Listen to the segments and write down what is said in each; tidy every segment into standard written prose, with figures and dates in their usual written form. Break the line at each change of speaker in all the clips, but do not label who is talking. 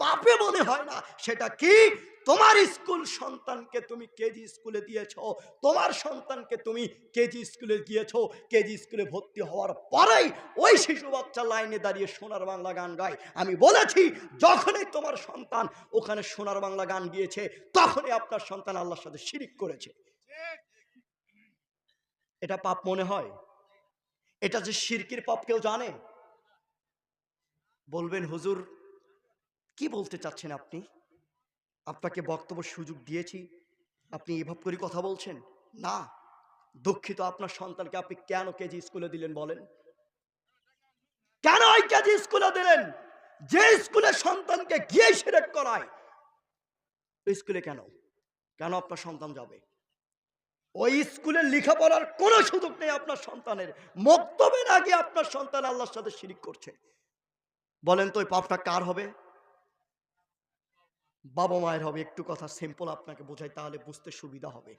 পাপে মনে হয় না। সেটা কি? তোমার স্কুল সন্তানকে তুমি কেজি স্কুলে দিয়েছো, তোমার সন্তানকে তুমি কেজি স্কুলে গিয়েছো, কেজি স্কুলে ভর্তি হওয়ার পরেই ওই শিশু বাচ্চা লাইনে দাঁড়িয়ে সোনার বাংলা গান গায়। আমি বলেছি যখনই তোমার সন্তান ওখানে সোনার বাংলা গান গিয়েছে, তখনই আপনার সন্তান আল্লাহর সাথে শিরিক করেছে। এটা পাপ মনে হয়? এটা যে শিরকির পাপ কেউ জানে? বলবেন হুজুর কি বলতে চাচ্ছেন আপনি? আপনাকে বক্তব্য সুযোগ দিয়েছি, আপনি এভাবে করে কথা বলছেন? না, দুঃখিত, আপনার সন্তানকে আপনি কেন কেজি স্কুলে দিলেন বলেন? কেন ওই কেজি স্কুলে দিলেন? যে স্কুলে সন্তানকে গিয়ে শিরক করায়, ওই স্কুলে কেন কেন আপনার সন্তান যাবে? ওই স্কুলে লেখাপড়ার কোনো সুযোগ নেই আপনার সন্তানের। মক্তবে না গিয়ে আপনার সন্তান আল্লাহর সাথে শিরিক করছে। বলেন তো ওই পাপটা কার হবে? বাবা মায়ের হবে। একটু কথা সিম্পল আপনাকে বোঝাই, তাহলে বুঝতে সুবিধা হবে।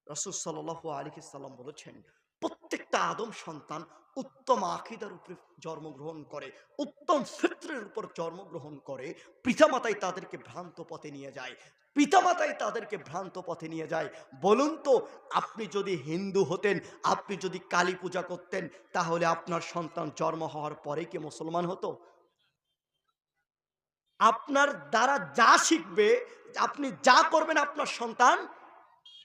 রাসূল সাল্লাল্লাহু আলাইহি সাল্লাম বলেছেন, প্রত্যেকটা আদম সন্তান উত্তম আকীদার উপরে জন্মগ্রহণ করে, উত্তম ফিতরের উপর জন্মগ্রহণ করে। পিতামাতাই তাদেরকে ভ্রান্ত পথে নিয়ে যায়, পিতামাতাই তাদেরকে ভ্রান্ত পথে নিয়ে যায়। বলুন তো, আপনি যদি হিন্দু হতেন, আপনি যদি কালী পূজা করতেন, তাহলে আপনার সন্তান জন্ম হওয়ার পরে কি মুসলমান হতো? আপনার দ্বারা যা শিখবে, আপনি যা করবেন আপনার সন্তান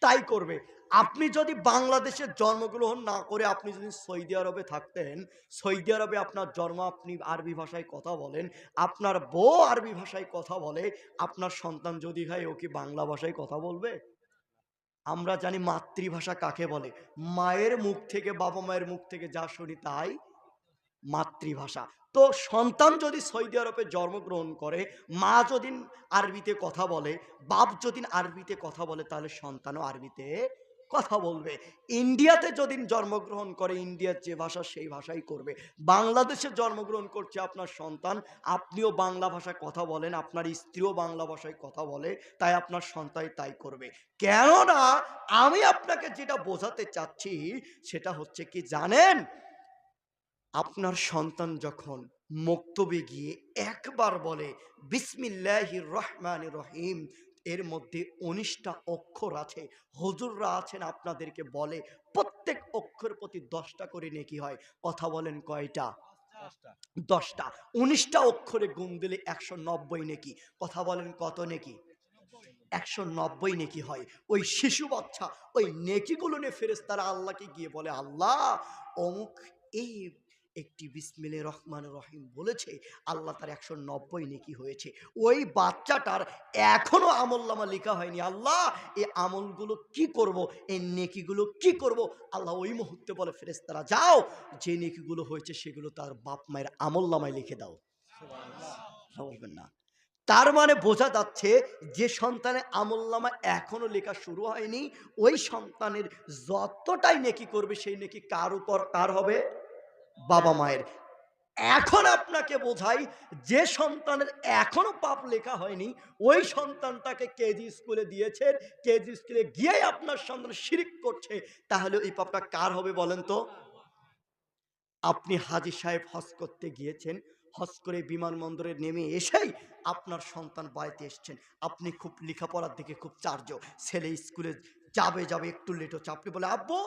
তাই করবে। আপনি যদি বাংলাদেশে জন্মগ্রহণ না করে আপনি যদি সৌদি আরবে থাকতেন, সৌদি আরবে আপনার জন্ম, আপনি আরবি ভাষায় কথা বলেন, আপনার বউ আরবি ভাষায় কথা বলে, আপনার সন্তান যদি হয় ও কি বাংলা ভাষায় কথা বলবে? আমরা জানি মাতৃভাষা কাকে বলে। মায়ের মুখ থেকে, বাবা মায়ের মুখ থেকে যা শুনি তাই মাতৃভাষা। তো সন্তান যদি সৌদি আরবে জন্মগ্রহণ করে, মা যদি আরবিতে কথা বলে, বাপ যদি আরবিতে কথা বলে, তাহলে সন্তানও আরবিতে কথা বলবে। ইন্ডিয়াতে যদি জন্মগ্রহণ করে, ইন্ডিয়ার যে ভাষা সেই ভাষাই করবে। বাংলাদেশে জন্মগ্রহণ করছে আপনার সন্তান, আপনিও বাংলা ভাষায় কথা বলেন, আপনার স্ত্রীও বাংলা ভাষায় কথা বলে, তাই আপনার সন্তান তাই করবে। কেননা আমি আপনাকে যেটা বোঝাতে চাচ্ছি সেটা হচ্ছে কি জানেন? আপনার সন্তান যখন মক্তবে গিয়ে একবার বলে বিসমিল্লাহির রহমানির রহিম, এর মধ্যে ১৯টা অক্ষর আছে, হুজুররা আছেন আপনাদেরকে বলে প্রত্যেক অক্ষর প্রতি ১০টা করে নেকি হয়। কথা বলেন কয়টা? ১০টা। ১৯টা অক্ষরে গুণ দিলে ১৯০ নেকি। কথা বলেন কত নেকি? ১৯০ নেকি হয়। ওই শিশু বাচ্চা ওই নেকিগুলো নিয়ে ফেরেশতারা আল্লাহকে গিয়ে বলে, আল্লাহ অমুক এই একটি বিসমিল্লাহির রহমানির রহিম বলেছে, আল্লাহ তার ১৯০ নেকি হয়েছে। ওই বাচ্চাটার এখনো আমলনামা লেখা হয়নি। আল্লাহ এই আমলগুলো কি করব, এই নেকিগুলো কি করব? আল্লাহ ওই মুহূর্তে বলে ফেরেশতারা, যাও যে নেকিগুলো হয়েছে সেগুলো তার বাপ মায়ের আমলনামায় লিখে দাও। সুবহানাল্লাহ বলবেন না? তার মানে বোঝা যাচ্ছে যে সন্তানের আমলনামা এখনো লেখা শুরু হয়নি, ওই সন্তানের যতটাই নেকি করবে সেই নেকি কার উপর কার হবে? বাবা মায়ের। এখন আপনাকে বোঝাই, যে সন্তানের এখনো পাপ লেখা হয়নি, ওই সন্তানটাকে কেজি স্কুলে দিয়েছেন, কেজি স্কুলে গিয়েই আপনার সন্তান শিরিক করছে, তাহলে এই পাপটা কার হবে বলেন তো? আপনি হাজী সাহেব হজ করতে গিয়েছেন, হজ করে বিমানবন্দরে নেমে এসেই আপনার সন্তান বাড়িতে এসছেন, আপনি খুব লেখাপড়ার দিকে খুব চার্জ, ছেলে স্কুলে যাবে যাবে একটু লেট হচ্ছে, আপনি বলে আব্বু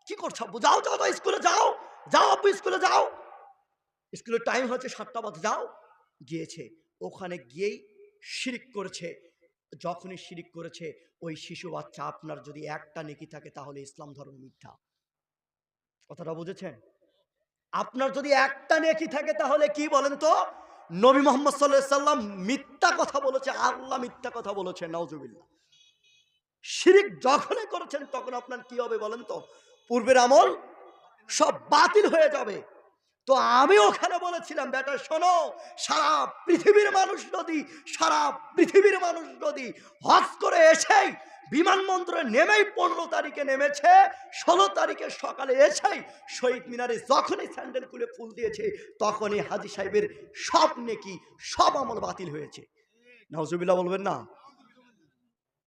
কি করছো আব্বু, যাও যাও যাও স্কুলে যাও, যাও আব্বু স্কুলে যাও, স্কুলের টাইম হচ্ছে 7টা বাজে, যাও। গিয়েছে, ওখানে গিয়েই শিরিক করেছে। যখনই শিরিক করেছে, ওই শিশু বাচ্চা আপনার যদি একটা নেকি থাকে তাহলে ইসলাম ধর্ম মিথ্যা। কথাটা বুঝেছেন? আপনার যদি একটা নেকি থাকে তাহলে কি বলেন তো? নবী মুহাম্মদ সাল্লাল্লাহু আলাইহি সাল্লাম মিথ্যা কথা বলেছে, আল্লাহ মিথ্যা কথা বলেছে, নাউজুবিল্লাহ। শিরিক যখনই করেছেন তখন আপনার কি হবে বলেন তো? পূর্বের আমল সব বাতিল হয়ে যাবে। তো আমি ওখানে বলেছিলাম, বেটা শোনো, সারা পৃথিবীর মানুষ যদি, সারা পৃথিবীর মানুষ যদি হজ করে এসেই বিমানবন্দরে নেমেই 15 তারিখে নেমেছে, 16 তারিখে সকালে এসেই শহীদ মিনারে যখনই স্যান্ডেল খুলে ফুল দিয়েছে, তখনই হাজী সাহেবের সব নেকি সব আমল বাতিল হয়েছে। নাউজুবিল্লাহ বলবেন না?